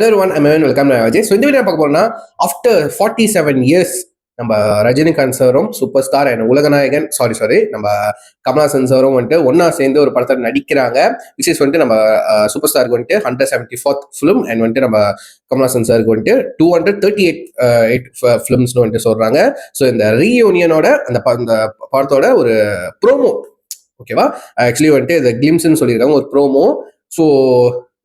Hello everyone, I'm Evan. Welcome to Ajay. So இந்த video பார்க்க போறோம்னா ஆஃப்டர் 47 இயர்ஸ் நம்ம ரஜினிகாந்த் சாரும் சூப்பர் ஸ்டார் அண்ட் உலகநாயகன் நம்ம கமல்ஹாசன் சாரும் வந்துட்டு ஒன்னா சேர்ந்து ஒரு படத்தில் நடிக்கிறாங்க. விசேஷ் வந்துட்டு நம்ம சூப்பர் ஸ்டாருக்கு வந்துட்டு 174th ஃபிலிம் அண்ட் வந்துட்டு நம்ம கமல்ஹாசன் சாருக்கு வந்துட்டு 238 ஃபிலிம்ஸ்னு வந்துட்டு சொல்றாங்க. ஸோ இந்த ரீயூனியனோட அந்த படத்தோட ஒரு ப்ரோமோ, ஓகேவா, ஆக்சுவலி வந்துட்டு இந்த கிளிம்ஸ்ன்னு சொல்லியிருக்காங்க ஒரு ப்ரோமோ. ஸோ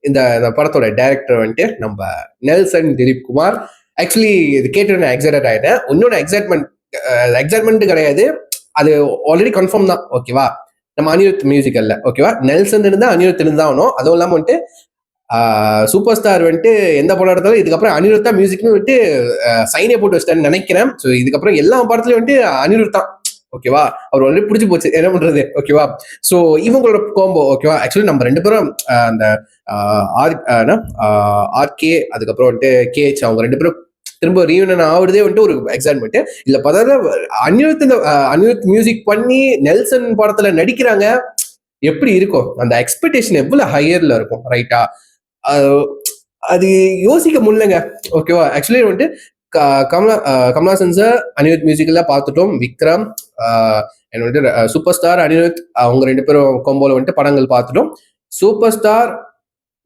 இந்த படத்தோட டைரக்டர் வந்துட்டு நம்ம நெல்சன் திலீப் குமார். ஆக்சுவலி இது கேட்டு நான் எக்ஸைட்டட் ஆயிட்டேன். இன்னொன்று எக்ஸைட்மெண்ட் கிடையாது, அது ஆல்ரெடி கன்ஃபார்ம் தான், ஓகேவா. நம்ம அனிருத் மியூசிக் அல்ல, ஓகேவா, நெல்சன் இருந்தா அனிருத் இருந்தா ஆகணும். அதுவும் இல்லாமல் வந்துட்டு சூப்பர் ஸ்டார் வந்துட்டு எந்த படம் எடுத்தாலும் இதுக்கப்புறம் அனிருத் தான் மியூசிக்னு வந்துட்டு சைனே போட்டு வச்சிட்டேன்னு நினைக்கிறேன். ஸோ இதுக்கப்புறம் எல்லா படத்துலையும் வந்துட்டு அனிருத் தான், ஓகேவா. அவர் ஆல்ரெடி பிடிச்சி போச்சு, என்ன பண்றது, ஓகேவா. ஸோ இவங்களோட கோம்போ, ஓகேவா. ஆக்சுவலி நம்ம ரெண்டு பேரும் அந்த ஆர்கே அதுக்கப்புறம் வந்துட்டு கேஹெச் அவங்க ரெண்டு பேரும் திரும்ப ரீயூனியன் ஆகுறதே வந்துட்டு ஒரு எக்ஸைட்மெண்ட். இல்ல பார்த்தா அனிருத் மியூசிக் பண்ணி நெல்சன் படத்துல நடிக்கிறாங்க, எப்படி இருக்கும் அந்த எக்ஸ்பெக்டேஷன், எவ்வளவு ஹையர்ல இருக்கும், ரைட்டா. அது யோசிக்க முடியலங்க, ஓகேவா. ஆக்சுவலி வந்துட்டு கமல்ஹாசன் சார் அனிருத் மியூசிக்ல பார்த்துட்டோம், விக்ரம் வந்துட்டு சூப்பர் ஸ்டார் அனிருத் அவங்க ரெண்டு பேரும் கோம்போல வந்துட்டு படங்கள் பார்த்துட்டோம். சூப்பர் ஸ்டார்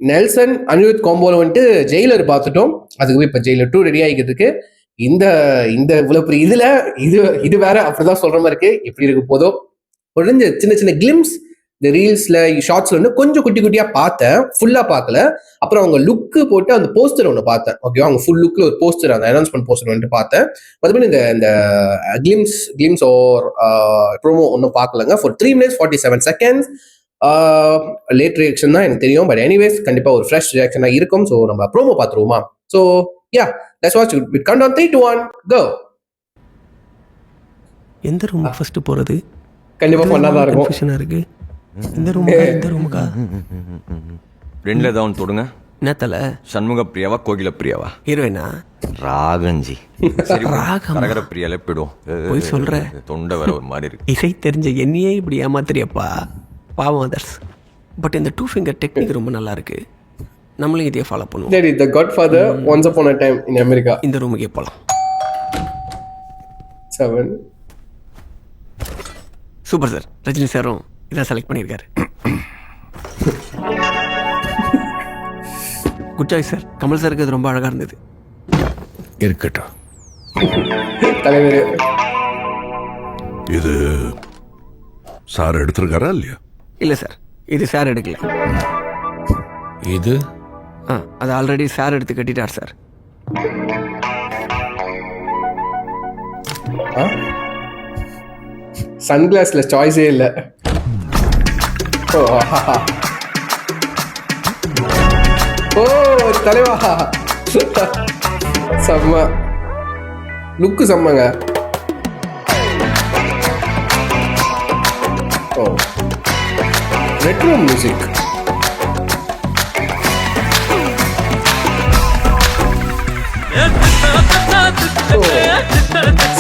நெல்சன் அனிருத் கோம்போல வந்துட்டு ஜெயிலர் பார்த்துட்டோம். அதுக்கு இப்ப ஜெயிலர் 2 ரெடி ஆகிக்கிட்டு இருக்கு. இந்த இவ்வளவு பெரிய இதுல இது வேற அப்படிதான் சொல்ற மாதிரி இருக்கு. எப்படி இருக்கு போதோ உடனே சின்ன சின்ன கிளிம்ஸ் இந்த ரீல்ஸ்ல ஷார்ட்ஸ்ல வந்து கொஞ்சம் குட்டி குட்டியா பார்த்தேன், ஃபுல்லா பார்க்கல. அப்புறம் அவங்க லுக்கு போட்டு அந்த போஸ்டர் ஒன்று பார்த்தேன், ஓகேவா. அவங்க ஃபுல் லுக்ல ஒரு போஸ்டர், அந்த அனௌன்ஸ்மெண்ட் போஸ்டர் வந்துட்டு பார்த்தேன். மறுபடியும் இந்த கிளிம்ஸ் ஓர் ப்ரோமோ ஒன்றும் பார்க்கலங்க. For 3 minutes 47 seconds late reaction தான் எனக்கு தெரியும். பட் எனிவேஸ் கண்டிப்பா ஒரு ஃப்ரெஷ் ரியாக்ஷனா இருக்கும். ஸோ நம்ம ப்ரோமோ பார்த்துருவோமா? So yeah, let's watch it. With count on 3 2 1 go. எந்த ரூம் ஃபர்ஸ்ட் போறது? கண்டிப்பா பண்ணா தான் இருக்கும். கன்ஃபியூஷனா இருக்கு. இந்த ரூமுக்கா ரெண்டுல ஏதாவது தொடுங்க. என்னத்தல? சண்முக பிரியாவா கோகில பிரியாவா? ஹீரோயினா? ராகஞ்சி. கரகர பிரியால போயிடும். போய் சொல்ற, தொண்டை வர ஒரு மாதிரி இருக்கு. இசை தெரிஞ்ச என்னையே இப்படி ஏமாத்திரியப்பா, பாவம் அதர்ஸ். பட் இந்த 2 finger டெக்னிக் ரொம்ப நல்லா இருக்கு. நம்மளும் இதையே ஃபாலோ பண்ணுவோம். சரி, the Godfather once upon a time in America. இந்த ரூமுக்கே போலாம். 7 சூப்பர் சார். ரஜினி சாரும் இதான் செலக்ட் பண்ணியிருக்காரு. Good choice sir. கமல் சாருக்கு அது ரொம்ப அழகா இருந்தது. இருக்கட்டும். தலைவர் இது சார் எடுத்திருக்காரா இல்லையா? இல்லை சார், இது சார் எடுக்கல. இது அது ஆல்ரெடி சார் எடுத்து கட்டிட்டார் சார். சன்கிளாஸ்ல சாய்ஸே இல்ல. ஓ தலைவா, செம்ம லுக்கு, செம்மங்க. ஓ ரெட்ரோ மியூசிக்.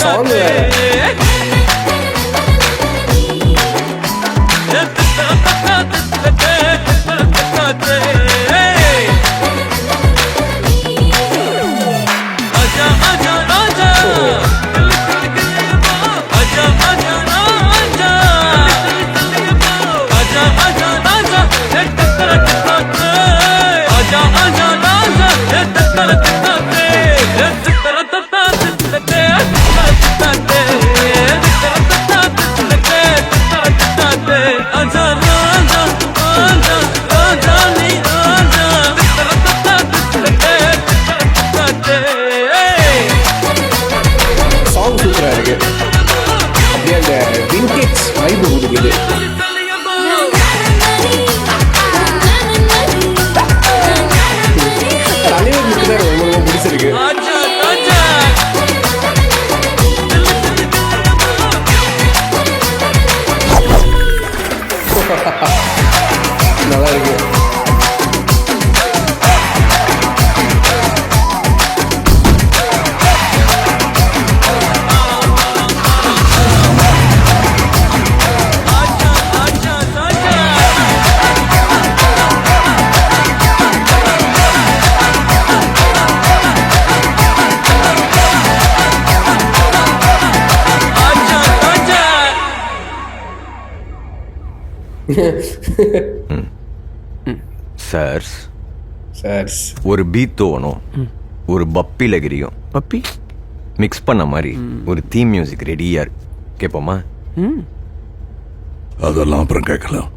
சாங் சூப்பரா இருக்கு. அப்படியே அந்த விண்டேஜ் வைப் கொடுக்குது. தலைவர் லுக்கு தான் ரொம்ப ரொம்ப பிடிச்சிருக்கு. நல்லா இருக்கு. சார் சார் ஒரு பீத்தோவனும் ஒரு பப்பி லகிரியும் பப்பி மிக்ஸ் பண்ண மாதிரி ஒரு தீம் மியூசிக் ரெடியா இருக்கு. கேட்போமா? அதெல்லாம் அப்புறம் கேட்கலாம்.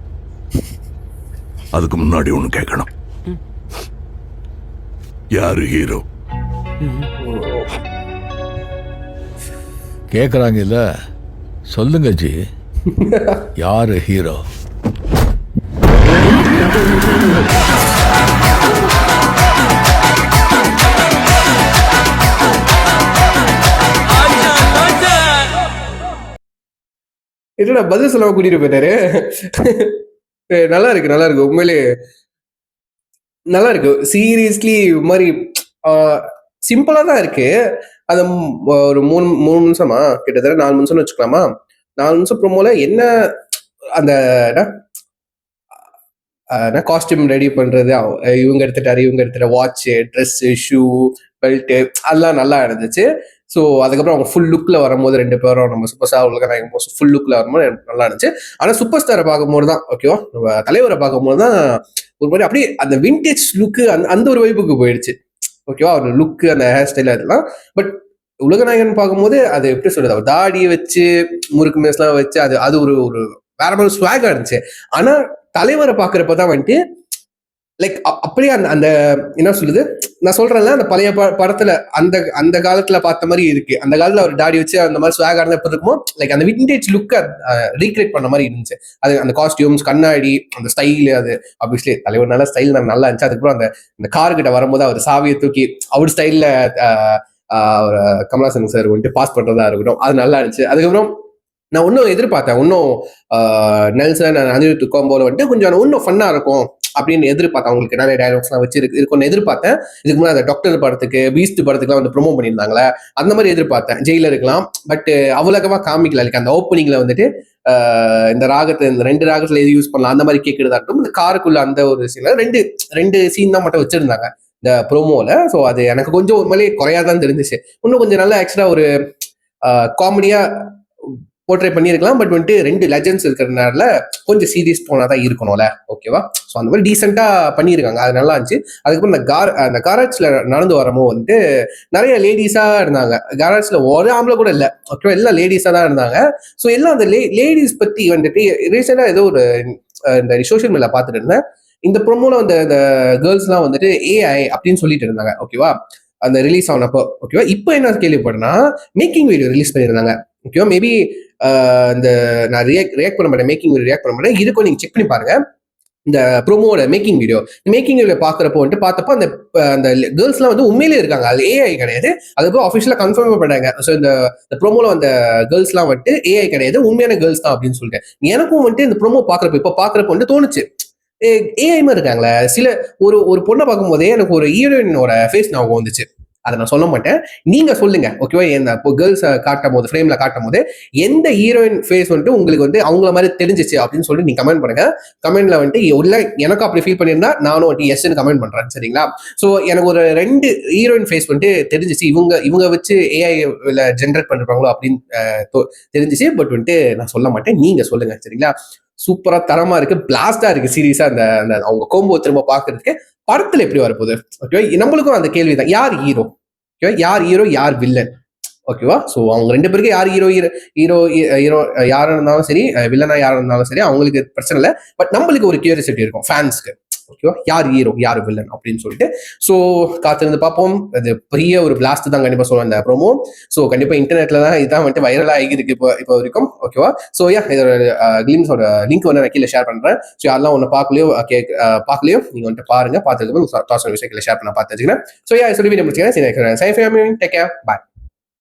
அதுக்கு முன்னாடி ஒண்ணு கேட்கணும். யாரு ஹீரோ? கேக்குறாங்க இல்ல, சொல்லுங்க ஜி. யாரு ஹீரோ? என்னடா பதில் சொல்லாம கூட்டிட்டு போயிட்டாரு. நல்லா இருக்கு உண்மையிலே நல்லா இருக்கு. சீரியஸ்லி மாதிரி சிம்பிளா தான் இருக்கு. அது ஒரு மூணு நிமிஷமா கிட்டத்தட்ட 4 நிமிஷம்னு வச்சுக்கலாமா. 4 நிமிஷம் ப்ரோமோல என்ன அந்த காஸ்டியூம் ரெடி பண்றது, இவங்க எடுத்துட்ட வாட்ச், ட்ரெஸ், ஷூ, பெல்ட் அதெல்லாம் நல்லா இருந்துச்சு. ஸோ அதுக்கப்புறம் அவங்க ஃபுல் லுக்ல வரும்போது 2 பேரும் நம்ம சூப்பர் ஸ்டார் உலக ஃபுல் லுக்ல வரும்போது நல்லா இருந்துச்சு. ஆனா சூப்பர் ஸ்டாரை பார்க்கும்போது தான் ஓகேவா, நம்ம தலைவரை பார்க்கும்போது தான் ஒரு மாதிரி அப்படியே அந்த விண்டேஜ் லுக்கு அந்த ஒரு வைப்புக்கு போயிடுச்சு. ஓகேவா, ஒரு லுக்கு, அந்த ஹேர் ஸ்டைல் அதெல்லாம். பட் உலகநாயகன் பார்க்கும்போது அது எப்படி சொல்றது, அவர் தாடியை வச்சு முறுக்கு மேஸ்லாம் வச்சு அது ஒரு ஒரு வேற மாதிரி ஸ்வாகா இருந்துச்சு. ஆனா தலைவரை பாக்குறப்பதான் வந்துட்டு லைக் அப்படியே அந்த என்ன சொல்லுது, நான் சொல்றேன்ல அந்த பழைய படத்துல அந்த காலத்துல பார்த்த மாதிரி இருக்கு. அந்த காலத்துல அவர் தாடி வச்சு அந்த மாதிரி ஸ்வாகா இருந்தா எப்படி இருக்குமோ, லைக் அந்த விண்டேஜ் லுக்கை ரீக்ரியேட் பண்ண மாதிரி இருந்துச்சு. அது அந்த காஸ்டியூம்ஸ், கண்ணாடி, அந்த ஸ்டைல், அது ஆப்வியஸ்லி தலைவர் நல்ல ஸ்டைல் நல்லா இருந்துச்சு. அதுக்கப்புறம் அந்த கார் கிட்ட வரும்போது அவர் சாவியை தூக்கி அவர் ஸ்டைல்ல கமலாசன் சார் வந்துட்டு பாஸ் பண்றதா இருக்கட்டும், அது நல்லா இருந்துச்சு. அதுக்கப்புறம் நான் இன்னும் எதிர்பார்த்தேன், இன்னும் நெல்சன் அனிருத் காம்போல வந்துட்டு கொஞ்சம் இன்னும் ஃபன்னா இருக்கும் அப்படின்னு எதிர்பார்த்தேன். அவங்களுக்கு நிறைய டைலாக்ஸ்லாம் வச்சு இருக்குன்னு எதிர்பார்த்தேன். இதுக்கு முன்னாடி அந்த டாக்டர் படத்துக்கு, பீஸ்ட் படத்துக்குலாம் வந்து ப்ரொமோட் பண்ணியிருந்தாங்களே, அந்த மாதிரி எதிர்பார்த்தேன் ஜெயிலர் இருக்கலாம். பட் அவ்வளோக்கமா காமிக்கல. லைக் அந்த ஓப்பனிங்ல வந்துட்டு இந்த ராகத்தை, இந்த 2 ராகத்துல எது யூஸ் பண்ணலாம் அந்த மாதிரி கேட்கறதா இருக்கட்டும், இந்த காருக்குள்ள அந்த ஒரு சீன்ல ரெண்டு சீன் தான் மட்டும் வச்சிருந்தாங்க இந்த ப்ரோமோல. ஸோ அது எனக்கு கொஞ்சம் உண்மையிலேயே குறையாதான் தெரிஞ்சிச்சு. இன்னும் கொஞ்சம் நல்லா ஆக்சுவலா ஒரு காமெடியா போர்ட்ரே பண்ணியிருக்கலாம். பட் வந்துட்டு 2 லெஜெண்ட்ஸ் இருக்கிறதுனால கொஞ்சம் சீரியஸ் போனாதான் இருக்கணும்ல, ஓகேவா. ஸோ அந்த மாதிரி டீசெண்டா பண்ணியிருக்காங்க, அது நல்லா இருந்துச்சு. அதுக்கப்புறம் அந்த காராஜ்ல நடந்து வரமோ வந்துட்டு நிறைய லேடிஸா இருந்தாங்க. காராஜ்ல ஒரு ஆம்பளை கூட இல்லை, ஓகேவா, எல்லாம் லேடிஸா தான் இருந்தாங்க. ஸோ எல்லாம் அந்த லேடிஸ் பத்தி வந்துட்டு ரீசெண்டா ஏதோ ஒரு இந்த சோஷியல் மீடியா பார்த்துட்டு இருந்தேன். இந்த ப்ரோமோல வந்து இந்த கேர்ள்ஸ்லாம் வந்துட்டு ஏஐ அப்படின்னு சொல்லிட்டு இருந்தாங்க, ஓகேவா, அந்த ரிலீஸ் ஆனப்போ. ஓகேவா, இப்போ என்ன கேள்விப்பட்டேன்னா மேக்கிங் வீடியோ ரிலீஸ் பண்ணியிருந்தாங்க. ஓகேவா, மேபி இந்த நான் ரியாக்ட் பண்ண மாட்டேன், மேக்கிங் வீடியோ ரியாக்ட் பண்ண மாட்டேன். இருக்கும், நீங்க செக் பண்ணி பாருங்க இந்த ப்ரோமோட மேக்கிங் வீடியோ பாக்குறப்போ வந்துட்டு பார்த்தப்போ அந்த கேர்ள்ஸ்லாம் வந்து உண்மையிலே இருக்காங்க, அது ஏஐ கிடையாது. அதுக்கப்புறம் அஃபிஷியலா கன்ஃபார்ம் பண்ணாங்க. ஸோ இந்த ப்ரோமோல அந்த கேர்ள்ஸ்லாம் வந்துட்டு ஏஐ கிடையாது, உண்மையான கேர்ள்ஸ் தான் அப்படின்னு சொல்லிட்டு. எனக்கும் வந்துட்டு இந்த ப்ரோமோ பாக்குறப்போ வந்து தோணுச்சு, ஏஐமா இருக்காங்களே. சில ஒரு பொண்ணை பார்க்கும் போதே எனக்கு ஒரு ஹீரோயினோட ஃபேஸ் ஞாபகம் வந்துச்சு. அதை நான் சொல்ல மாட்டேன், நீங்க சொல்லுங்க, ஓகேவா. இந்த கேர்ள்ஸ் காட்டும் போது, ஃப்ரேம்ல காட்டும் போது எந்த ஹீரோயின் ஃபேஸ் வந்துட்டு உங்களுக்கு வந்து அவங்கள மாதிரி தெரிஞ்சிச்சு அப்படின்னு சொல்லி நீங்க கமெண்ட் பண்ணுங்க. கமெண்ட்ல வந்துட்டு இல்ல எனக்கும் அப்படி ஃபீல் பண்ணியிருந்தா நானும் வந்துட்டு எஸ்ன்னு கமெண்ட் பண்றேன், சரிங்களா. ஸோ எனக்கு ஒரு 2 ஹீரோயின் ஃபேஸ் வந்துட்டு தெரிஞ்சிச்சு, இவங்க வச்சு ஏஐ ஜென்ரேட் பண்ணிருப்பாங்களோ அப்படின்னு தெரிஞ்சிச்சு. பட் வந்துட்டு நான் சொல்ல மாட்டேன், நீங்க சொல்லுங்க, சரிங்களா. சூப்பரா தரமா இருக்கு, பிளாஸ்டா இருக்கு சீரியஸா. அந்த அவங்க கோம்போ திரும்ப பாக்குறதுக்கு படத்துல எப்படி வரப்போகுது, ஓகேவா. நம்மளுக்கும் அந்த கேள்விதான், யார் ஹீரோ, ஓகேவா, யார் ஹீரோ யார் வில்லன், ஓகேவா. ஸோ அவங்க 2 பேருக்கு யார் ஹீரோ யாரா இருந்தாலும் சரி, வில்லனா யாரா இருந்தாலும் சரி, அவங்களுக்கு பிரச்சனை இல்லை. பட் நம்மளுக்கு ஒரு கியூரியாசிட்டி இருக்கும் ஃபேன்ஸ்க்கு, ஓகேவா, யார் ஹீரோ யார் வில்லன் அப்படின்னு சொல்லிட்டு. ஸோ காத்திருந்து பார்ப்போம். அது பெரிய ஒரு பிளாஸ்ட் தான் கண்டிப்பா சொல்லுவேன் இந்த ப்ரோமோ. ஸோ கண்டிப்பா இன்டர்நெட்ல தான் இதான் வந்துட்டு வைரலா ஆகிருக்கு இப்போ வரைக்கும், ஓகேவா. ஸோ இதோட கிளிம்ஸோட லிங்க் வந்து நான் கீழே ஷேர் பண்றேன். ஸோ யாரெல்லாம் ஒன்று பார்க்கலையோ நீங்க வந்துட்டு பாருங்க, பார்த்துக்கு விஷயங்களை ஷேர் பண்ண பார்த்து வச்சுக்கிறேன். ஸோ சொல்லி வீடியோ முடிச்சுக்கிறேன். டேக் கேர், பாய்.